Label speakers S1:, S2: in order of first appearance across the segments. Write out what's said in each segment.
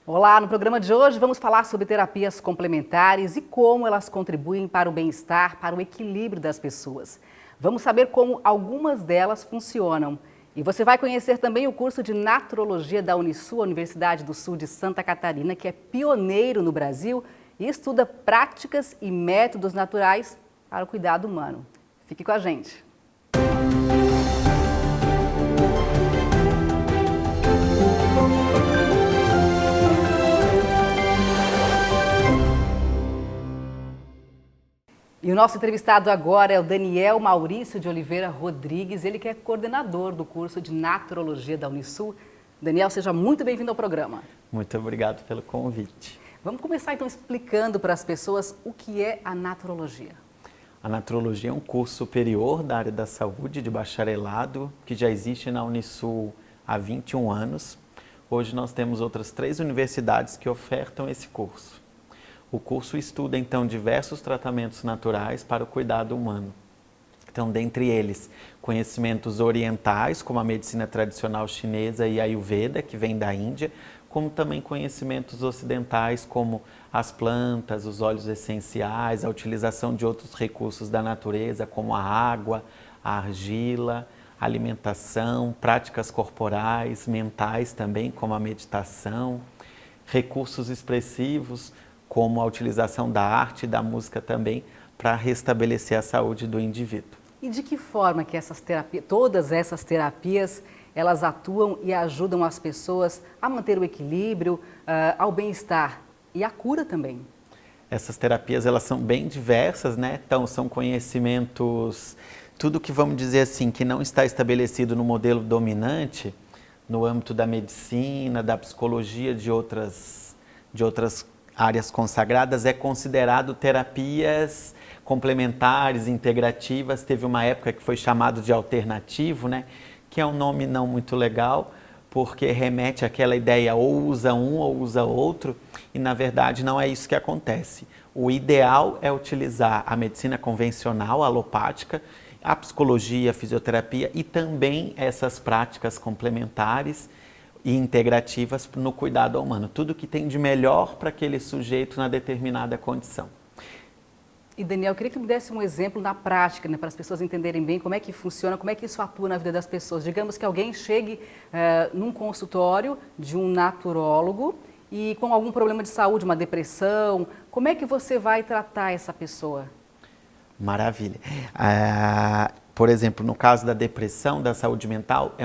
S1: Olá, no programa de hoje vamos falar sobre terapias complementares e como elas contribuem para o bem-estar, para o equilíbrio das pessoas. Vamos saber como algumas delas funcionam. E você vai conhecer também o curso de Naturologia da Unisul, Universidade do Sul de Santa Catarina, que é pioneiro no Brasil e estuda práticas e métodos naturais para o cuidado humano. Fique com a gente. E o nosso entrevistado agora é o Daniel Maurício de Oliveira Rodrigues, ele que é coordenador do curso de Naturologia da Unisul. Daniel, seja muito bem-vindo ao programa.
S2: Muito obrigado pelo convite.
S1: Vamos começar então explicando para as pessoas o que é a naturologia.
S2: A naturologia é um curso superior da área da saúde de bacharelado que já existe na Unisul há 21 anos. Hoje nós temos outras 3 universidades que ofertam esse curso. O curso estuda, então, diversos tratamentos naturais para o cuidado humano. Então, dentre eles, conhecimentos orientais, como a medicina tradicional chinesa e a Ayurveda, que vem da Índia, como também conhecimentos ocidentais, como as plantas, os óleos essenciais, a utilização de outros recursos da natureza, como a água, a argila, a alimentação, práticas corporais, mentais também, como a meditação, recursos expressivos, como a utilização da arte e da música também, para restabelecer a saúde do indivíduo.
S1: E de que forma que todas essas terapias, elas atuam e ajudam as pessoas a manter o equilíbrio, ao bem-estar e a cura também?
S2: Essas terapias, elas são bem diversas, né? Então, são conhecimentos, tudo que vamos dizer assim, que não está estabelecido no modelo dominante, no âmbito da medicina, da psicologia, de outras áreas consagradas, é considerado terapias complementares, integrativas. Teve uma época que foi chamado de alternativo, né? Que é um nome não muito legal, porque remete àquela ideia ou usa um ou usa outro, e na verdade não é isso que acontece. O ideal é utilizar a medicina convencional, alopática, a psicologia, a fisioterapia e também essas práticas complementares e integrativas no cuidado humano. Tudo que tem de melhor para aquele sujeito na determinada condição.
S1: E Daniel, eu queria que me desse um exemplo na prática, né, para as pessoas entenderem bem como é que funciona, como é que isso atua na vida das pessoas. Digamos que alguém chegue num consultório de um naturólogo e com algum problema de saúde, uma depressão, como é que você vai tratar essa pessoa?
S2: Maravilha. Por exemplo, no caso da depressão, da saúde mental,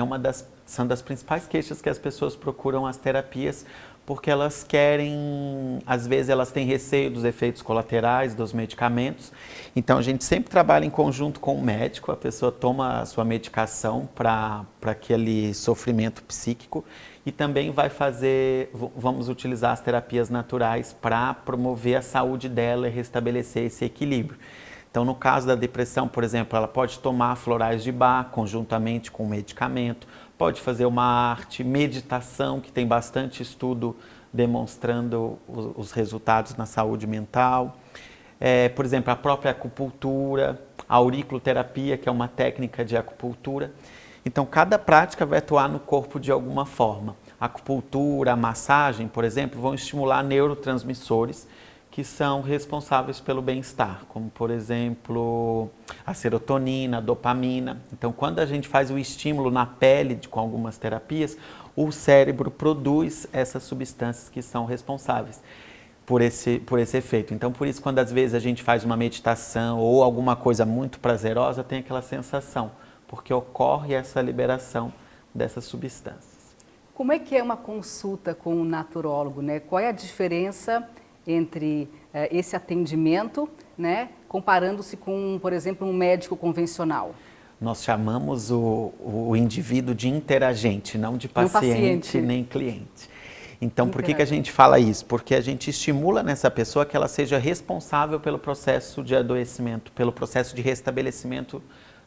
S2: são das principais queixas que as pessoas procuram as terapias, porque elas querem, às vezes elas têm receio dos efeitos colaterais dos medicamentos. Então a gente sempre trabalha em conjunto com o médico, a pessoa toma a sua medicação para aquele sofrimento psíquico e também vamos utilizar as terapias naturais para promover a saúde dela e restabelecer esse equilíbrio. Então, no caso da depressão, por exemplo, ela pode tomar florais de Bach conjuntamente com o medicamento, pode fazer uma arte, meditação, que tem bastante estudo demonstrando os resultados na saúde mental. Por exemplo, a própria acupuntura, a auriculoterapia, que é uma técnica de acupuntura. Então, cada prática vai atuar no corpo de alguma forma. A acupuntura, a massagem, por exemplo, vão estimular neurotransmissores que são responsáveis pelo bem-estar, como, por exemplo, a serotonina, a dopamina. Então, quando a gente faz o estímulo na pele com algumas terapias, o cérebro produz essas substâncias que são responsáveis por esse efeito. Então, por isso, quando às vezes a gente faz uma meditação ou alguma coisa muito prazerosa, tem aquela sensação, porque ocorre essa liberação dessas substâncias.
S1: Como é que é uma consulta com um naturólogo, né? Qual é a diferença entre esse atendimento, né, comparando-se com, por exemplo, um médico convencional?
S2: Nós chamamos o indivíduo de interagente, não de paciente nem cliente. Então, por que a gente fala isso? Porque a gente estimula nessa pessoa que ela seja responsável pelo processo de adoecimento, pelo processo de restabelecimento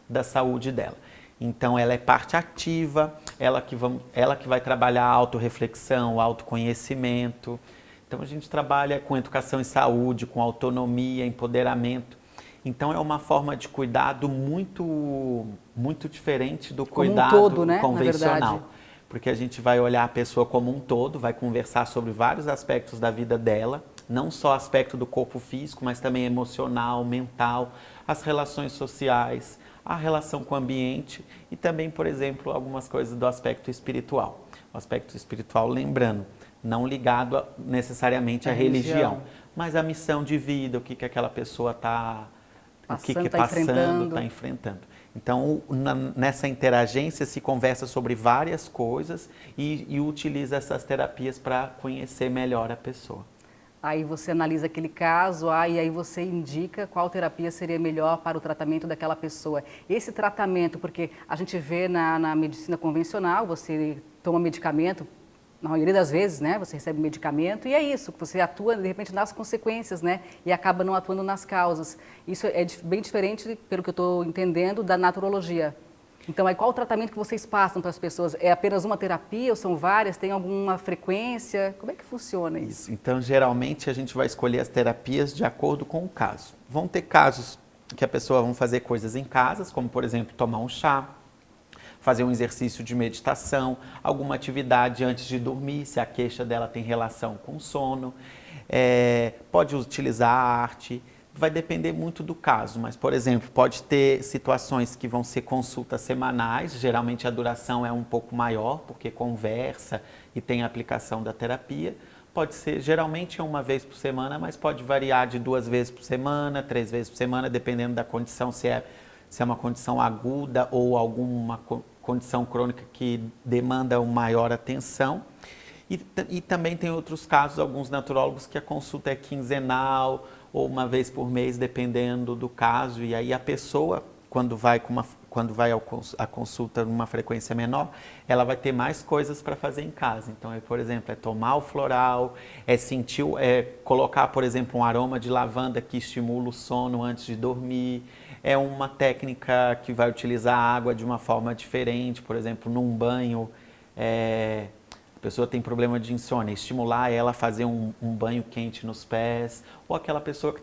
S2: da saúde dela. Então, ela é parte ativa, ela que vai trabalhar a autorreflexão, o autoconhecimento. Então, a gente trabalha com educação em saúde, com autonomia, empoderamento. Então, é uma forma de cuidado muito diferente do cuidado
S1: todo, né?
S2: convencional. porque a gente vai olhar a pessoa como um todo, vai conversar sobre vários aspectos da vida dela, não só aspecto do corpo físico, mas também emocional, mental, as relações sociais, a relação com o ambiente e também, por exemplo, algumas coisas do aspecto espiritual. O aspecto espiritual, lembrando, não ligado necessariamente à religião, mas a missão de vida, o que aquela pessoa está enfrentando. Então, nessa interagência se conversa sobre várias coisas e utiliza essas terapias para conhecer melhor a pessoa.
S1: Aí você analisa aquele caso, e aí você indica qual terapia seria melhor para o tratamento daquela pessoa. Esse tratamento, porque a gente vê na medicina convencional, você toma medicamento, na maioria das vezes, né, você recebe medicamento e é isso, você atua de repente nas consequências, né, e acaba não atuando nas causas. Isso é bem diferente, pelo que eu estou entendendo, da naturologia. Então, aí qual o tratamento que vocês passam para as pessoas? É apenas uma terapia ou são várias? Tem alguma frequência? Como é que funciona isso?
S2: Então, geralmente a gente vai escolher as terapias de acordo com o caso. Vão ter casos que a pessoa vai fazer coisas em casa, como por exemplo, tomar um chá, fazer um exercício de meditação, alguma atividade antes de dormir, se a queixa dela tem relação com sono, pode utilizar a arte, vai depender muito do caso, mas, por exemplo, pode ter situações que vão ser consultas semanais, geralmente a duração é um pouco maior, porque conversa e tem a aplicação da terapia, pode ser, geralmente é uma vez por semana, mas pode variar de 2 vezes por semana, 3 vezes por semana, dependendo da condição, se é uma condição aguda ou alguma condição crônica que demanda uma maior atenção. E também tem outros casos, alguns naturólogos, que a consulta é quinzenal ou uma vez por mês, dependendo do caso. E aí a pessoa, quando vai à consulta numa frequência menor, ela vai ter mais coisas para fazer em casa. Então, por exemplo, é tomar o floral, colocar, por exemplo, um aroma de lavanda que estimula o sono antes de dormir. É uma técnica que vai utilizar a água de uma forma diferente, por exemplo, num banho, a pessoa tem problema de insônia, estimular ela a fazer um banho quente nos pés, ou aquela pessoa que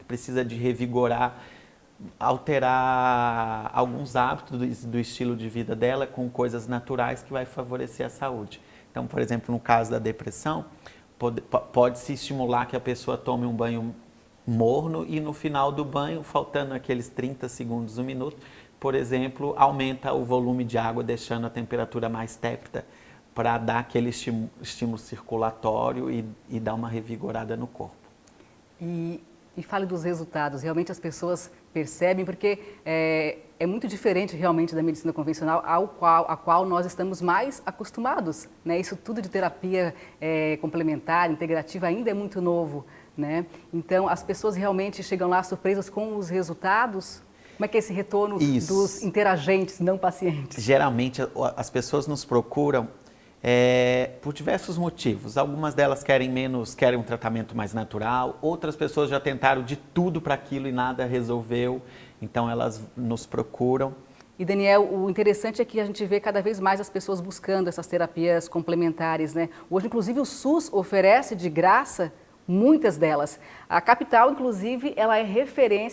S2: precisa de revigorar, alterar alguns hábitos do estilo de vida dela com coisas naturais que vai favorecer a saúde. Então, por exemplo, no caso da depressão, pode-se estimular que a pessoa tome um banho morno e no final do banho, faltando aqueles 30 segundos, 1 minuto, por exemplo, aumenta o volume de água, deixando a temperatura mais tépida, para dar aquele estímulo circulatório e dar uma revigorada no corpo.
S1: E fale dos resultados, realmente as pessoas percebem, porque é muito diferente realmente da medicina convencional a qual nós estamos mais acostumados, né? Isso tudo de terapia complementar, integrativa ainda é muito novo, né? Então as pessoas realmente chegam lá surpresas com os resultados. Como é que é esse retorno dos interagentes, não pacientes?
S2: Geralmente as pessoas nos procuram por diversos motivos. Algumas delas querem um tratamento mais natural, outras pessoas já tentaram de tudo para aquilo e nada resolveu, então elas nos procuram.
S1: E Daniel, o interessante é que a gente vê cada vez mais as pessoas buscando essas terapias complementares, né? Hoje, inclusive, o SUS oferece de graça muitas delas. A capital, inclusive, ela é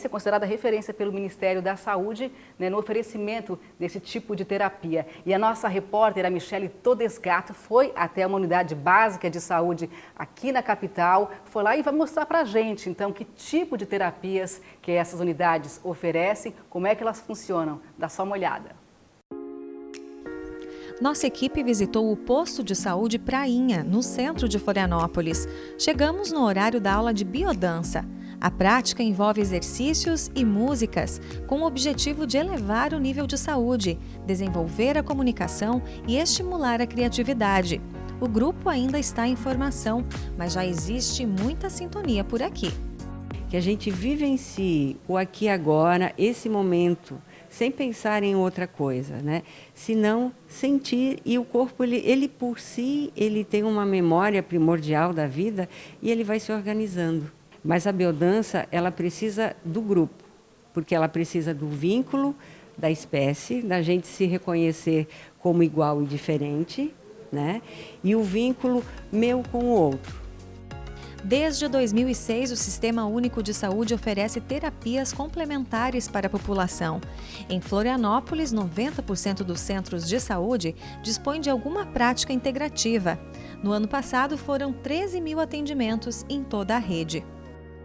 S1: considerada referência pelo Ministério da Saúde, né, no oferecimento desse tipo de terapia. E a nossa repórter, a Michele Todesgato, foi até uma unidade básica de saúde aqui na capital, foi lá e vai mostrar para a gente, então, que tipo de terapias que essas unidades oferecem, como é que elas funcionam. Dá só uma olhada.
S3: Nossa equipe visitou o posto de saúde Prainha, no centro de Florianópolis. Chegamos no horário da aula de biodança. A prática envolve exercícios e músicas, com o objetivo de elevar o nível de saúde, desenvolver a comunicação e estimular a criatividade. O grupo ainda está em formação, mas já existe muita sintonia por aqui.
S4: Que a gente vivencie o aqui e agora, esse momento, sem pensar em outra coisa, né? Senão sentir, e o corpo, ele por si, ele tem uma memória primordial da vida e ele vai se organizando. Mas a biodança, ela precisa do grupo, porque ela precisa do vínculo da espécie, da gente se reconhecer como igual e diferente, né? E o vínculo meu com o outro.
S3: Desde 2006, o Sistema Único de Saúde oferece terapias complementares para a população. Em Florianópolis, 90% dos centros de saúde dispõem de alguma prática integrativa. No ano passado, foram 13 mil atendimentos em toda a rede.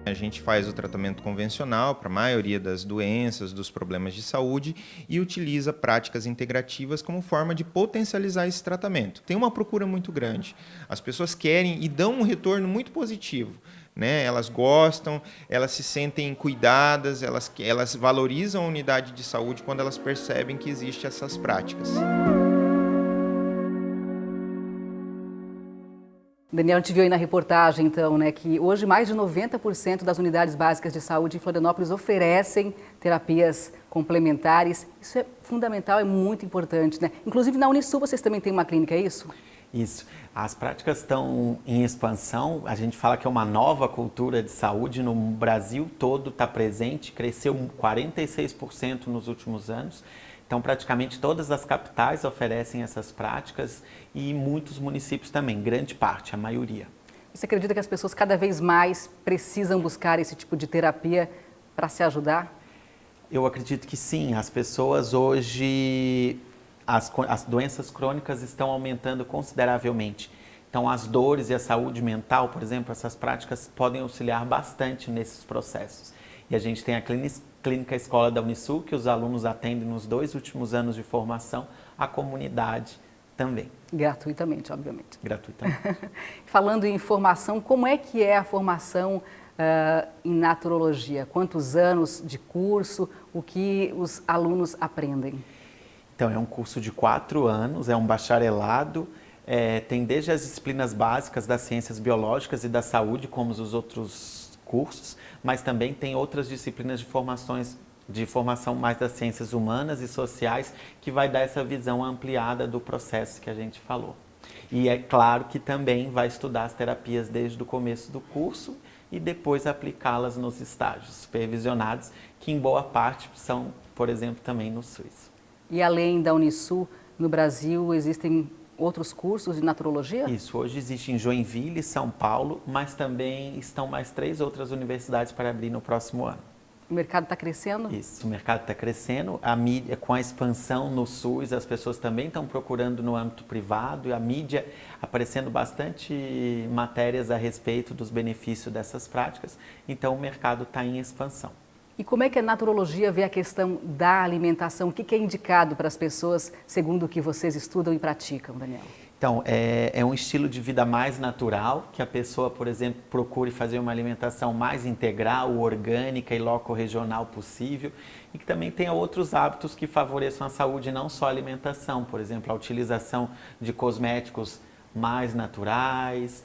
S5: A gente faz o tratamento convencional para a maioria das doenças, dos problemas de saúde e utiliza práticas integrativas como forma de potencializar esse tratamento. Tem uma procura muito grande. As pessoas querem e dão um retorno muito positivo, né? Elas gostam, elas se sentem cuidadas, elas valorizam a unidade de saúde quando elas percebem que existem essas práticas.
S1: Daniel, a gente viu aí na reportagem, então, né, que hoje mais de 90% das unidades básicas de saúde em Florianópolis oferecem terapias complementares. Isso é fundamental, é muito importante, né? Inclusive na Unisul vocês também têm uma clínica, é isso?
S2: Isso. As práticas estão em expansão. A gente fala que é uma nova cultura de saúde no Brasil todo, está presente, cresceu 46% nos últimos anos. Então, praticamente todas as capitais oferecem essas práticas e muitos municípios também, grande parte, a maioria.
S1: Você acredita que as pessoas cada vez mais precisam buscar esse tipo de terapia para se ajudar?
S2: Eu acredito que sim. As pessoas hoje, as doenças crônicas estão aumentando consideravelmente. Então, as dores e a saúde mental, por exemplo, essas práticas podem auxiliar bastante nesses processos. E a gente tem a Clínica Escola da Unisul, que os alunos atendem nos 2 últimos anos de formação, a comunidade também.
S1: Gratuitamente, obviamente.
S2: Gratuitamente.
S1: Falando em formação, como é que é a formação em naturologia? Quantos anos de curso? O que os alunos aprendem?
S2: Então, é um curso de 4 anos, é um bacharelado, tem desde as disciplinas básicas das ciências biológicas e da saúde, como os outros cursos, mas também tem outras disciplinas de formação mais das ciências humanas e sociais, que vai dar essa visão ampliada do processo que a gente falou. E é claro que também vai estudar as terapias desde o começo do curso e depois aplicá-las nos estágios supervisionados, que em boa parte são, por exemplo, também no SUS.
S1: E além da Unisul, no Brasil existem outros cursos de naturologia?
S2: Isso, hoje existe em Joinville, São Paulo, mas também estão mais 3 outras universidades para abrir no próximo ano.
S1: O mercado está crescendo?
S2: Isso, o mercado está crescendo, a mídia, com a expansão no SUS, as pessoas também estão procurando no âmbito privado, e a mídia aparecendo bastante matérias a respeito dos benefícios dessas práticas, então o mercado está em expansão.
S1: E como é que a naturologia vê a questão da alimentação? O que é indicado para as pessoas, segundo o que vocês estudam e praticam, Daniel?
S2: Então, é um estilo de vida mais natural, que a pessoa, por exemplo, procure fazer uma alimentação mais integral, orgânica e locorregional possível, e que também tenha outros hábitos que favoreçam a saúde, não só a alimentação, por exemplo, a utilização de cosméticos mais naturais,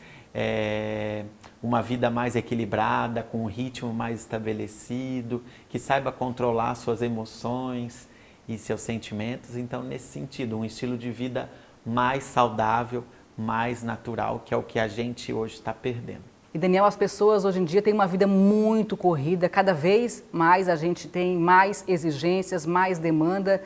S2: uma vida mais equilibrada, com um ritmo mais estabelecido, que saiba controlar suas emoções e seus sentimentos. Então, nesse sentido, um estilo de vida mais saudável, mais natural, que é o que a gente hoje está perdendo.
S1: E Daniel, as pessoas hoje em dia têm uma vida muito corrida, cada vez mais a gente tem mais exigências, mais demanda.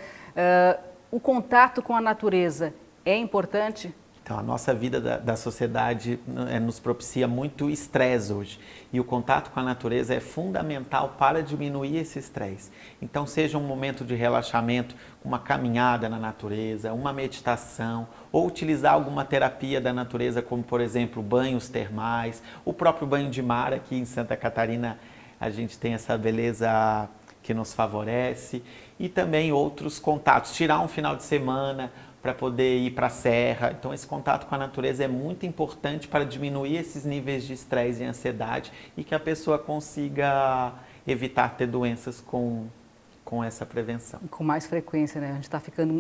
S1: O contato com a natureza é importante?
S2: Então, a nossa vida da sociedade nos propicia muito estresse hoje. E o contato com a natureza é fundamental para diminuir esse estresse. Então, seja um momento de relaxamento, uma caminhada na natureza, uma meditação, ou utilizar alguma terapia da natureza, como, por exemplo, banhos termais, o próprio banho de mar. Aqui em Santa Catarina, a gente tem essa beleza que nos favorece. E também outros contatos, tirar um final de semana para poder ir para a serra. Então, esse contato com a natureza é muito importante para diminuir esses níveis de estresse e ansiedade e que a pessoa consiga evitar ter doenças com essa prevenção.
S1: Com mais frequência, né?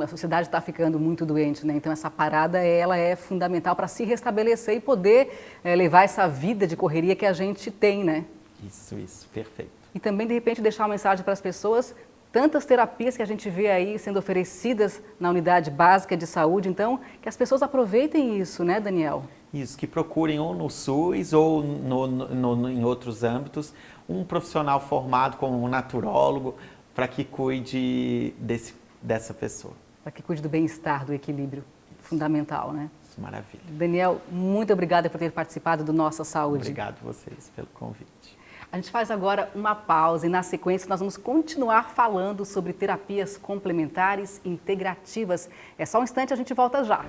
S1: A sociedade está ficando muito doente, né? Então, essa parada ela é fundamental para se restabelecer e poder levar essa vida de correria que a gente tem, né?
S2: Isso, perfeito.
S1: E também, de repente, deixar uma mensagem para as pessoas. Tantas terapias que a gente vê aí sendo oferecidas na unidade básica de saúde, então que as pessoas aproveitem isso, né, Daniel?
S2: Isso, que procurem ou no SUS ou em outros âmbitos um profissional formado como um naturólogo para que cuide dessa pessoa.
S1: Para que cuide do bem-estar, do equilíbrio, fundamental, né?
S2: Maravilha.
S1: Daniel, muito obrigada por ter participado do Nossa Saúde.
S2: Obrigado vocês pelo convite.
S1: A gente faz agora uma pausa e na sequência nós vamos continuar falando sobre terapias complementares integrativas. É só um instante, a gente volta já.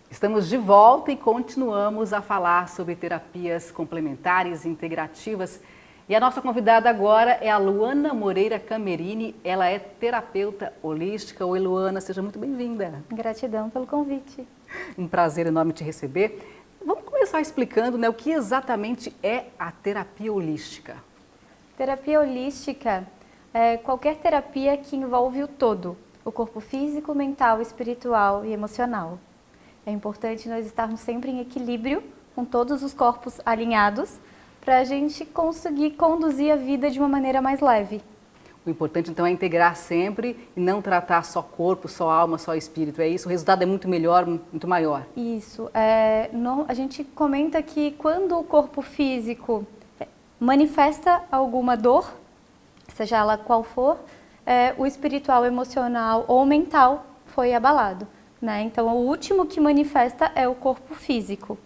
S1: Estamos de volta e continuamos a falar sobre terapias complementares e integrativas. E a nossa convidada agora é a Luana Moreira Camerini. Ela é terapeuta holística. Oi, Luana, seja muito bem-vinda.
S6: Gratidão pelo convite.
S1: Um prazer enorme te receber. Vamos começar explicando, né, o que exatamente é a terapia holística.
S6: Terapia holística é qualquer terapia que envolve o todo, o corpo físico, mental, espiritual e emocional. É importante nós estarmos sempre em equilíbrio, com todos os corpos alinhados, para a gente conseguir conduzir a vida de uma maneira mais leve.
S1: O importante, então, é integrar sempre e não tratar só corpo, só alma, só espírito. É isso? O resultado é muito melhor, muito maior.
S6: Isso. A gente comenta que quando o corpo físico manifesta alguma dor, seja ela qual for, o espiritual, emocional ou mental foi abalado. Né? Então, o último que manifesta é o corpo físico.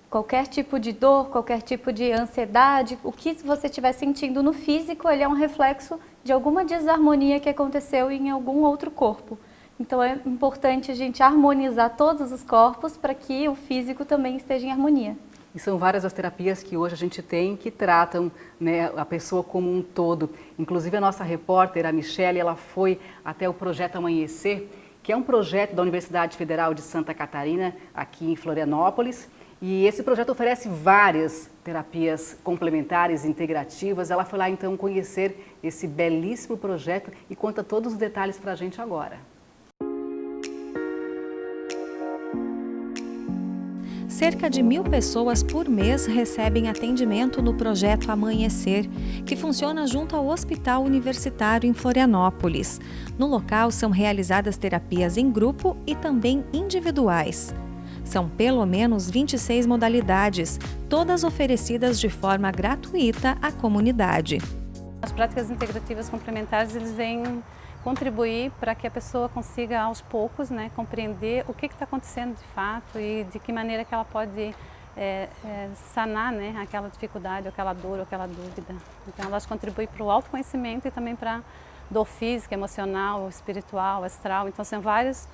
S6: Qualquer tipo de dor, qualquer tipo de ansiedade, o que você estiver sentindo no físico, ele é um reflexo de alguma desarmonia que aconteceu em algum outro corpo. Então, é importante a gente harmonizar todos os corpos para que o físico também esteja em harmonia.
S1: E são várias as terapias que hoje a gente tem que tratam, né, a pessoa como um todo. Inclusive, a nossa repórter, a Michele, ela foi até o Projeto Amanhecer, que é um projeto da Universidade Federal de Santa Catarina, aqui em Florianópolis. E esse projeto oferece várias terapias complementares, integrativas. Ela foi lá, então, conhecer esse belíssimo projeto e conta todos os detalhes para a gente agora.
S3: Cerca de 1.000 pessoas por mês recebem atendimento no Projeto Amanhecer, que funciona junto ao Hospital Universitário em Florianópolis. No local são realizadas terapias em grupo e também individuais. São pelo menos 26 modalidades, todas oferecidas de forma gratuita à comunidade.
S7: As práticas integrativas complementares, eles vêm contribuir para que a pessoa consiga aos poucos, né, compreender o que está acontecendo de fato e de que maneira que ela pode sanar, né, aquela dificuldade, aquela dor, aquela dúvida. Então elas contribuem para o autoconhecimento e também para a dor física, emocional, espiritual, astral. Então são vários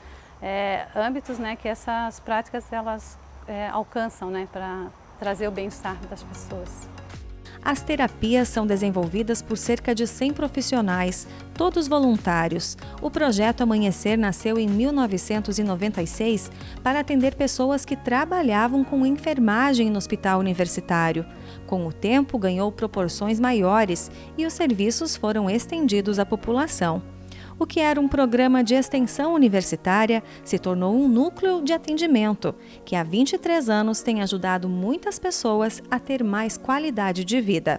S7: âmbitos, né, que essas práticas elas alcançam, né, para trazer o bem-estar das pessoas.
S3: As terapias são desenvolvidas por cerca de 100 profissionais, todos voluntários. O projeto Amanhecer nasceu em 1996 para atender pessoas que trabalhavam com enfermagem no hospital universitário. Com o tempo, ganhou proporções maiores e os serviços foram estendidos à população. O que era um programa de extensão universitária se tornou um núcleo de atendimento, que há 23 anos tem ajudado muitas pessoas a ter mais qualidade de vida.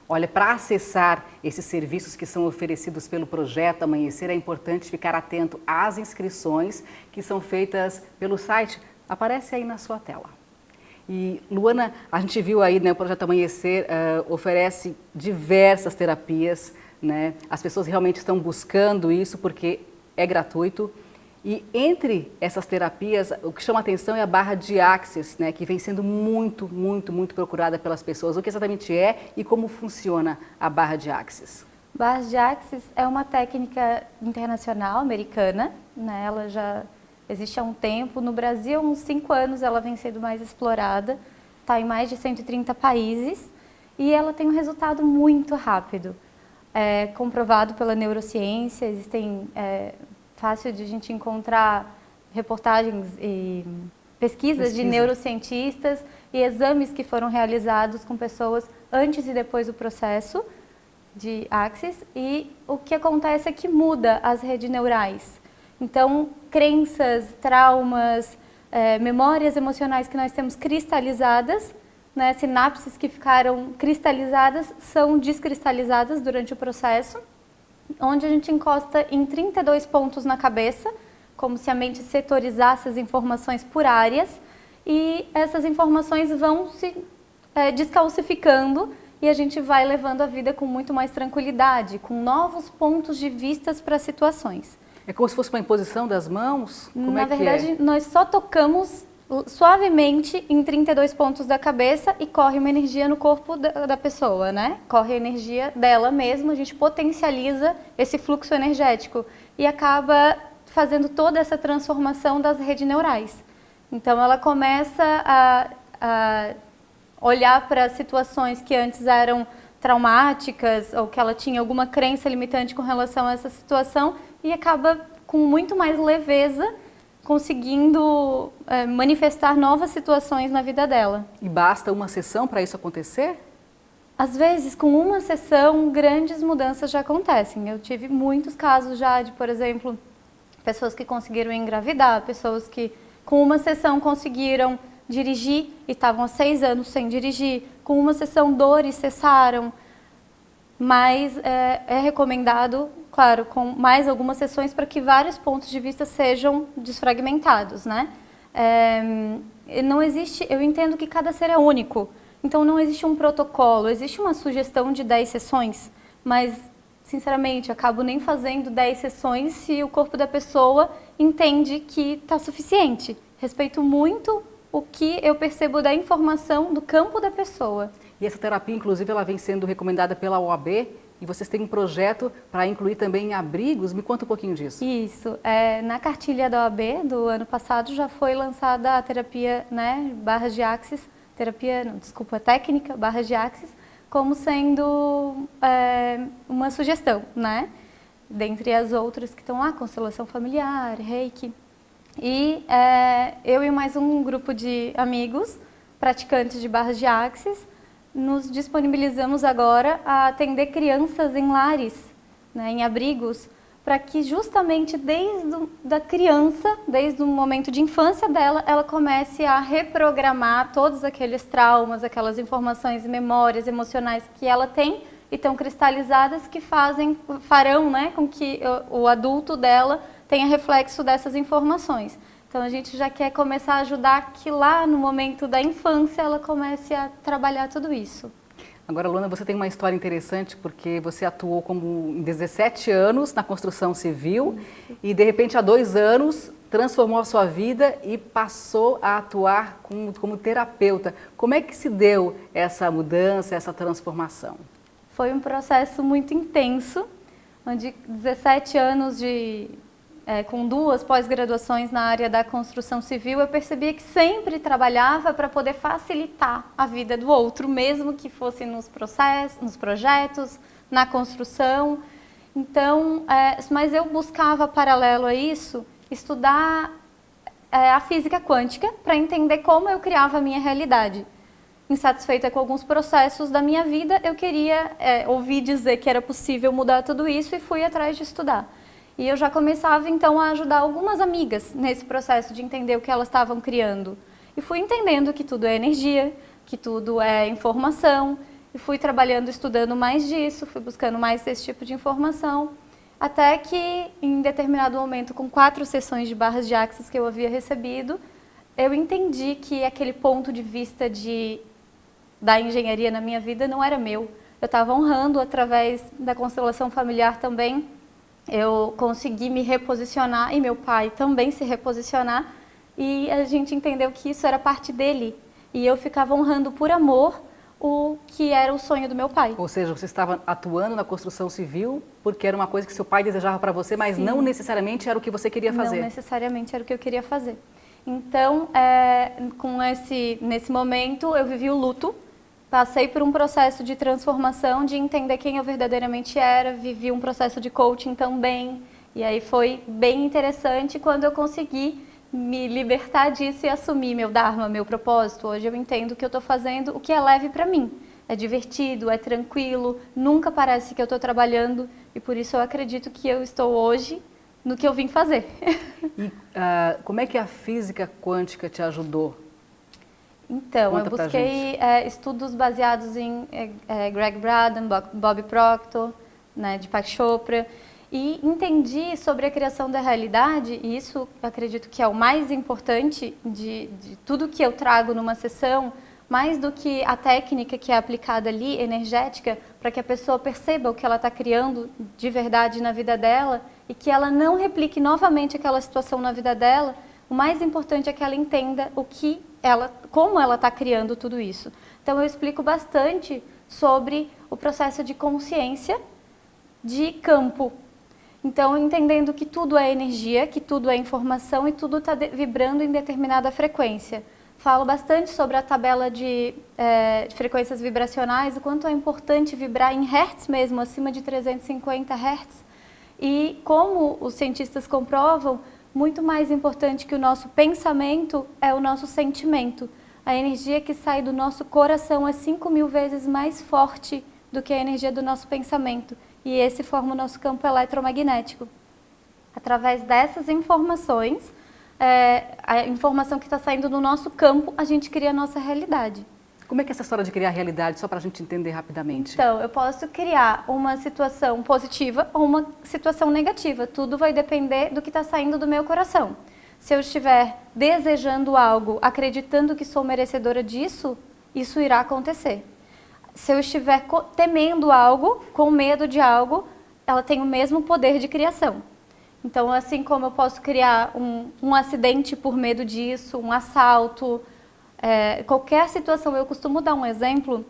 S1: Olha, para acessar esses serviços que são oferecidos pelo Projeto Amanhecer, é importante ficar atento às inscrições que são feitas pelo site. Aparece aí na sua tela. E, Luana, a gente viu aí, né, o Projeto Amanhecer oferece diversas terapias, né? As pessoas realmente estão buscando isso porque é gratuito. E entre essas terapias, o que chama a atenção é a barra de Axis, né, que vem sendo muito procurada pelas pessoas. O que exatamente é e como funciona a barra de Axis?
S6: Barra de Axis é uma técnica internacional, americana, né? Ela já existe há um tempo. No Brasil, há uns 5 anos, ela vem sendo mais explorada. Está em mais de 130 países e ela tem um resultado muito rápido. É comprovado pela neurociência, existem fácil de a gente encontrar reportagens e pesquisas de neurocientistas e exames que foram realizados com pessoas antes e depois do processo de Axis, e o que acontece é que muda as redes neurais. Então, crenças, traumas, memórias emocionais que nós temos cristalizadas, né, sinapses que ficaram cristalizadas, são descristalizadas durante o processo, onde a gente encosta em 32 pontos na cabeça, como se a mente setorizasse as informações por áreas, e essas informações vão se descalcificando e a gente vai levando a vida com muito mais tranquilidade, com novos pontos de vista para situações.
S1: É como se fosse uma imposição das mãos? Como
S6: Na
S1: é que
S6: verdade, nós só tocamos suavemente em 32 pontos da cabeça e corre uma energia no corpo da pessoa, né? Corre a energia dela mesma, a gente potencializa esse fluxo energético e acaba fazendo toda essa transformação das redes neurais. Então, ela começa a olhar para situações que antes eram traumáticas ou que ela tinha alguma crença limitante com relação a essa situação e acaba com muito mais leveza conseguindo manifestar novas situações na vida dela.
S1: E basta uma sessão para isso acontecer?
S6: Às vezes, com uma sessão, grandes mudanças já acontecem. Eu tive muitos casos já de, por exemplo, pessoas que conseguiram engravidar, pessoas que com uma sessão conseguiram dirigir e estavam há 6 anos sem dirigir. Com uma sessão, dores cessaram. Mas é recomendado, claro, com mais algumas sessões para que vários pontos de vista sejam desfragmentados, né? Não existe, eu entendo que cada ser é único, então não existe um protocolo, existe uma sugestão de 10 sessões, mas, sinceramente, acabo nem fazendo 10 sessões se o corpo da pessoa entende que está suficiente. Respeito muito o que eu percebo da informação do campo da pessoa.
S1: E essa terapia, inclusive, ela vem sendo recomendada pela OAB e vocês têm um projeto para incluir também em abrigos. Me conta um pouquinho disso.
S6: Isso. Na cartilha da OAB do ano passado já foi lançada a terapia, né, barras de Axis, técnica, barras de Axis, como sendo uma sugestão, né? Dentre as outras que estão lá, constelação familiar, reiki. E eu e mais um grupo de amigos, praticantes de barras de Axis, nos disponibilizamos agora a atender crianças em lares, né, em abrigos, para que justamente desde a criança, desde o momento de infância dela, ela comece a reprogramar todos aqueles traumas, aquelas informações e memórias emocionais que ela tem e estão cristalizadas que farão, né, com que o adulto dela tenha reflexo dessas informações. Então, a gente já quer começar a ajudar que lá no momento da infância ela comece a trabalhar tudo isso.
S1: Agora, Luana, você tem uma história interessante porque você atuou em 17 anos na construção civil e, de repente, há 2 anos, transformou a sua vida e passou a atuar como terapeuta. Como é que se deu essa mudança, essa transformação?
S6: Foi um processo muito intenso, onde 17 anos com 2 pós-graduações na área da construção civil, eu percebia que sempre trabalhava para poder facilitar a vida do outro, mesmo que fosse nos processos, nos projetos, na construção. Então, mas eu buscava, paralelo a isso, estudar a física quântica para entender como eu criava a minha realidade. Insatisfeita com alguns processos da minha vida, eu queria ouvir dizer que era possível mudar tudo isso e fui atrás de estudar. E eu já começava, então, a ajudar algumas amigas nesse processo de entender o que elas estavam criando. E fui entendendo que tudo é energia, que tudo é informação, e fui trabalhando, estudando mais disso, fui buscando mais esse tipo de informação, até que, em determinado momento, com 4 sessões de barras de Axis que eu havia recebido, eu entendi que aquele ponto de vista da engenharia na minha vida não era meu. Eu estava honrando, através da constelação familiar também, eu consegui me reposicionar e meu pai também se reposicionar e a gente entendeu que isso era parte dele e eu ficava honrando por amor o que era o sonho do meu pai.
S1: Ou seja, você estava atuando na construção civil porque era uma coisa que seu pai desejava para você, mas Sim. não necessariamente era o que você queria fazer.
S6: Não necessariamente era o que eu queria fazer. Então, nesse momento, eu vivi o luto. Passei por um processo de transformação, de entender quem eu verdadeiramente era, vivi um processo de coaching também, e aí foi bem interessante quando eu consegui me libertar disso e assumir meu dharma, meu propósito. Hoje eu entendo que eu estou fazendo o que é leve para mim, é divertido, é tranquilo, nunca parece que eu estou trabalhando e por isso eu acredito que eu estou hoje no que eu vim fazer.
S1: E como é que a física quântica te ajudou?
S6: Então,
S1: Conta
S6: eu busquei estudos baseados em Greg Braden, Bob Proctor, né, Deepak Chopra, e entendi sobre a criação da realidade, e isso eu acredito que é o mais importante de tudo que eu trago numa sessão, mais do que a técnica que é aplicada ali, energética, para que a pessoa perceba o que ela está criando de verdade na vida dela e que ela não replique novamente aquela situação na vida dela. O mais importante é que ela entenda como ela está criando tudo isso. Então eu explico bastante sobre o processo de consciência de campo. Então, entendendo que tudo é energia, que tudo é informação e tudo está vibrando em determinada frequência. Falo bastante sobre a tabela de frequências vibracionais, o quanto é importante vibrar em hertz mesmo, acima de 350 hertz. E como os cientistas comprovam, muito mais importante que o nosso pensamento é o nosso sentimento. A energia que sai do nosso coração é 5.000 vezes mais forte do que a energia do nosso pensamento. E esse forma o nosso campo eletromagnético. Através dessas informações, a informação que está saindo do nosso campo, a gente cria a nossa realidade.
S1: Como é que é essa história de criar realidade, só para a gente entender rapidamente?
S6: Então, eu posso criar uma situação positiva ou uma situação negativa. Tudo vai depender do que está saindo do meu coração. Se eu estiver desejando algo, acreditando que sou merecedora disso, isso irá acontecer. Se eu estiver temendo algo, com medo de algo, ela tem o mesmo poder de criação. Então, assim como eu posso criar um acidente por medo disso, um assalto, qualquer situação, eu costumo dar um exemplo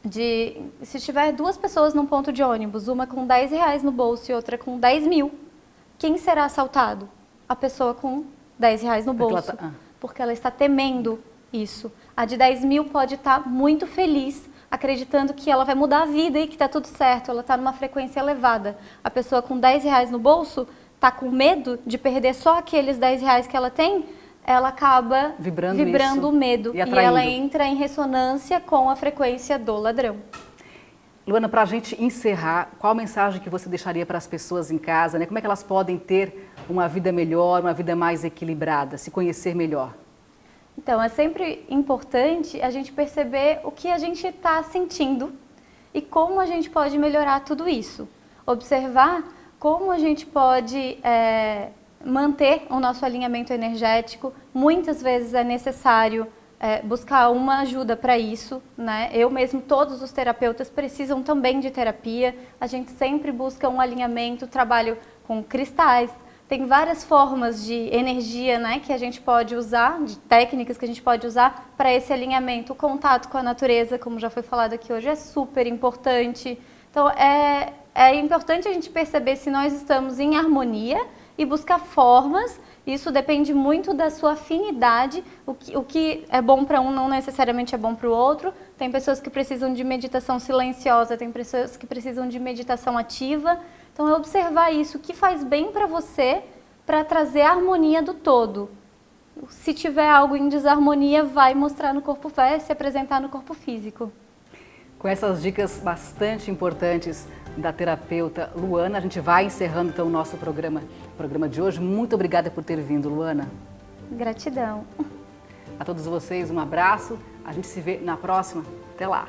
S6: de, se tiver duas pessoas num ponto de ônibus, uma com R$10 no bolso e outra com 10.000, quem será assaltado? A pessoa com R$10 no bolso, porque ela está temendo isso. A de 10.000 pode estar muito feliz, acreditando que ela vai mudar a vida e que está tudo certo, ela está numa frequência elevada. A pessoa com R$10 no bolso está com medo de perder só aqueles R$10 que ela tem, ela acaba vibrando o medo e ela entra em ressonância com a frequência do ladrão.
S1: Luana, para a gente encerrar, qual a mensagem que você deixaria para as pessoas em casa, né? Como é que elas podem ter uma vida melhor, uma vida mais equilibrada, se conhecer melhor?
S6: Então, é sempre importante a gente perceber o que a gente está sentindo e como a gente pode melhorar tudo isso. Observar como a gente pode manter o nosso alinhamento energético. Muitas vezes é necessário buscar uma ajuda para isso, né? Eu mesmo, todos os terapeutas precisam também de terapia. A gente sempre busca um alinhamento, trabalho com cristais. Tem várias formas de energia, né, que a gente pode usar, de técnicas que a gente pode usar para esse alinhamento. O contato com a natureza, como já foi falado aqui hoje, é super importante. Então, é importante a gente perceber se nós estamos em harmonia e buscar formas. Isso depende muito da sua afinidade. O que é bom para um não necessariamente é bom para o outro. Tem pessoas que precisam de meditação silenciosa, tem pessoas que precisam de meditação ativa. Então, é observar isso, o que faz bem para você, para trazer a harmonia do todo. Se tiver algo em desarmonia, vai mostrar no corpo, vai se apresentar no corpo físico.
S1: Com essas dicas bastante importantes da terapeuta Luana, a gente vai encerrando então o nosso programa de hoje. Muito obrigada por ter vindo, Luana.
S6: Gratidão.
S1: A todos vocês, um abraço. A gente se vê na próxima. Até lá.